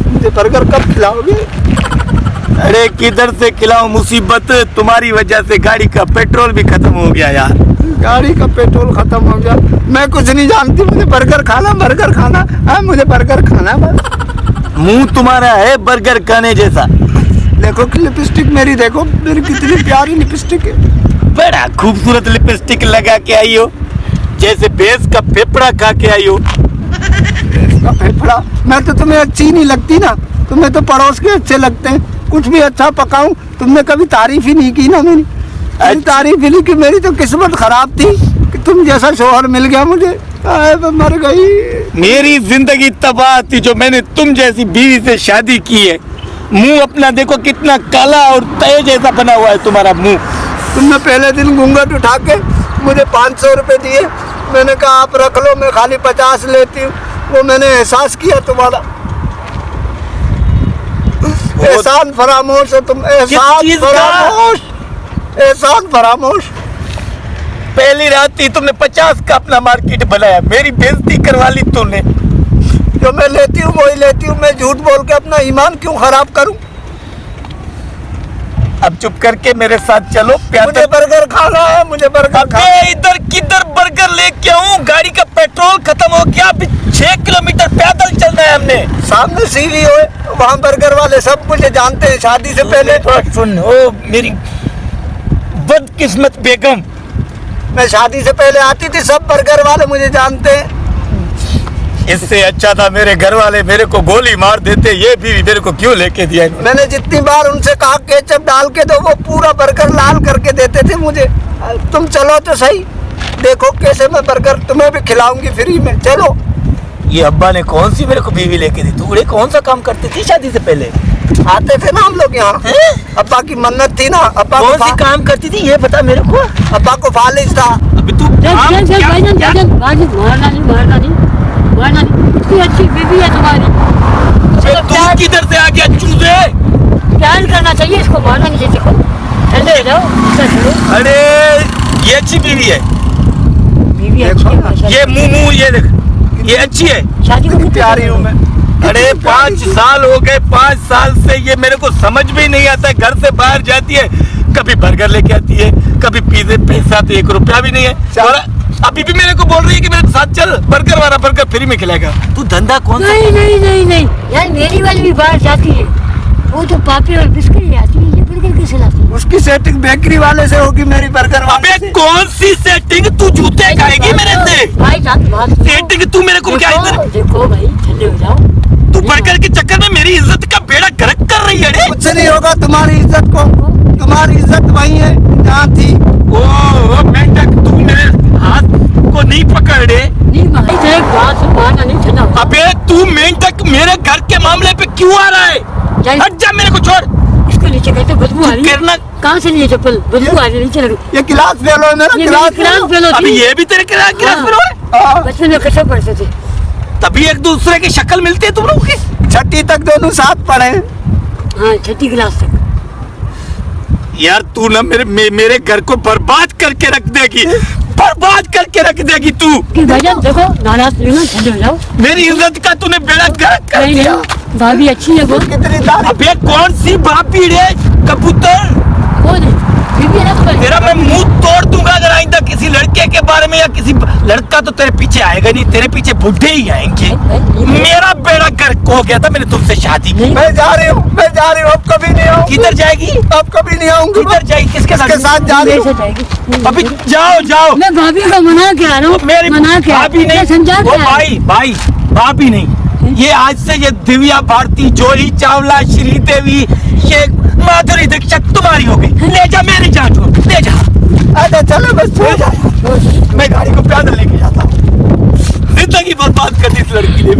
मुझे बर्गर कब खिलाओगे? अरे किधर से खिलाऊं, मुसीबत तुम्हारी वजह से गाड़ी का पेट्रोल भी खत्म हो गया यार। गाड़ी का पेट्रोल खत्म हो गया? मैं कुछ नहीं जानती, मुझे बर्गर खाना है, मुझे बर्गर खाना बस। मुंह तुम्हारा है बर्गर खाने जैसा। देखो कि लिपस्टिक मेरी, देखो मेरी कितनी प्यारी लिपस्टिक है। बड़ा खूबसूरत लिपस्टिक लगा के आई हो, जैसे भैंस का फेफड़ा खा के आई हो। इसका फेफड़ा? मैं तो तुम्हें अच्छी नहीं लगती ना, तुम्हें तो पड़ोस के अच्छे लगते हैं। कुछ भी अच्छा पकाऊं, तुमने कभी तारीफ ही नहीं की ना मेरी। तारीफ ही नहीं की। मेरी तो किस्मत खराब थी कि तुम जैसा शोहर मिल गया मुझे। मर गई। मेरी जिंदगी तबाह थी जो मैंने तुम जैसी बीवी से शादी की है। मुंह अपना देखो कितना काला और तय जैसा बना हुआ है तुम्हारा मुंह। तुमने पहले दिन घूंघट उठा के मुझे 500 रुपए दिए, मैंने कहा आप रख लो, मैं खाली 50 लेती हूँ। वो मैंने एहसास किया तुम्हारा। एहसान फरामोश हो तुम, एहसान फरामोश। पहली रात ही तुमने 50 का अपना मार्केट बनाया, मेरी बेइज्जती करवा ली तुमने। जो मैं लेती हूँ वही लेती हूँ, मैं झूठ बोल के अपना ईमान क्यों खराब करूँ? अब चुप करके मेरे साथ चलो। मुझे बर्गर खाना है, मुझे बर्गर खाना। इधर किधर बर्गर लेके आऊं? गाड़ी का पेट्रोल खत्म हो गया, अभी 6 किलोमीटर पैदल चलना है हमने। सामने सीवी हो, वहाँ बर्गर वाले सब मुझे जानते हैं शादी से पहले। सुन, ओ मेरी बदकिस्मत बेगम, मैं शादी से पहले आती थी, सब बर्गर वाले मुझे जानते हैं। इससे अच्छा था मेरे घर वाले मेरे को गोली मार देते, ये बीवी मेरे को क्यों लेके दिया? मैंने जितनी बार उनसे कहा केचप डाल के दो, वो पूरा बर्गर लाल करके देते थे मुझे। तुम चलो तो सही, देखो कैसे मैं बर्गर तुम्हें भी खिलाऊंगी फ्री में। चलो। ये अब्बा ने कौन सी मेरे को बीवी लेके दी? तू कौन सा काम करती थी शादी से पहले? आते थे ना हम लोग यहाँ, अब्बा की मन्नत थी ना। अब्बा कौन सी काम करती थी ये बता मेरे को। अब्बा को फालिज था। अभी तू इतनी अच्छी बीवी है तुम्हारी, तू किधर से आ गया चूजे? प्यार करना चाहिए, इसको मारना नहीं चाहिए। ठंडे हो जाओ। अरे ये अच्छी बीवी है, बीवी अच्छी है। ये मुंह ये देख, ये अच्छी है, शादी को प्यारी हूँ मैं। अरे 5 साल हो गए, 5 साल से ये मेरे को समझ में ही नहीं आता है। घर से बाहर जाती है, कभी बर्गर लेके आती है, कभी पिज़्ज़े, पैसा तो 1 रुपया भी नहीं है। और अभी भी मेरे को बोल रही है कि मेरे साथ चल, बर्गर वाला बर्गर फ्री में खिलाएगा। तू धंधा कौन सा? नहीं यार, मेरी वाली भी बाहर जाती है, वो तो पापी और बिस्किट ले आती है, ये बर्गर कैसे लाती है? उसकी सेटिंग बेकरी वाले से होगी, मेरी बर्गर वाले से। कौन सी सेटिंग? तू जूते खाएगी मेरे से? भाई बात सेटिंग तू मेरे को क्या? देखो भाई, ठंडे हो जाओ। तू बर्गर के चक्कर में मेरी इज्जत का बेड़ा गर्क कर रही है। कुछ नहीं होगा तुम्हारी इज्जत को, तुम्हारी इज्जत वही है जहाँ थी। ओ मेंढक, तू मेरे हाथ को नहीं पकड़ रे। नहीं भाई, तेरे बात से मारना नहीं ठंडा। अबे तू मेंढक मेरे घर के मामले पे क्यों आ रहा है? हट जा, मेरे को छोड़। इसको नीचे कहते बदबू आ रही है। करना कहाँ से लिए चप्पल? बदबू आ रही है, नीचे लग। ये गिलास फेलो है मेरा, गिलास फेलो। अभी ये भी तेरे गिलास फेलो है? बचपन में कैसे पढ़ते थे? तभी एक दूसरे की शक्ल मिलती है तुम लोगों की। 6ठी तक दोनों साथ पढ़े। हाँ, 6ठी क्लास तक। यार तू ना मेरे घर को बर्बाद करके रख देगी, बर्बाद करके रख देगी तू। भाईजान देखो, नाराज नहीं हो, ठंडे हो जाओ। मेरी इज्जत का तूने बेड़ा गर्क कर दिया। भाभी अच्छी है वो। कितनी तारीफ। अबे कौन सी भाभी रे कबूतर? कौन है? बीवी है ना तुम्हारी? तेरा मैं मुंह तोड़ दूंगा अगर आइंदा किसी लड़के के बारे में, या किसी लड़का तो तेरे पीछे आएगा नहीं, तेरे पीछे बुढ़े ही आएंगे। मेरा बेड़ा गर्क हो गया था, मैंने तुमसे शादी की। मैं जा रही हूँ, अब कभी नहीं आऊंगी। किधर जाएगी? अब कभी नहीं आऊंगी। किधर जाएगी? किसके साथ जा रही हूँ? अभी जाओ। मैं भाभी को मना के आ रहा हूँ। मेरी भाभी नहीं, समझा वो भाई भाभी नहीं, ये आज से ये दिव्या भारती, जूही चावला, श्रीदेवी, ये माधुरी दीक्षित तुम्हारी हो गई। ले जा मेरी जान को, ले जा। अरे चलो बस छोड़ जा, मैं गाड़ी को पैदल लेके जाता हूँ। जिंदगी बर्बाद कर दी इस लड़की ने।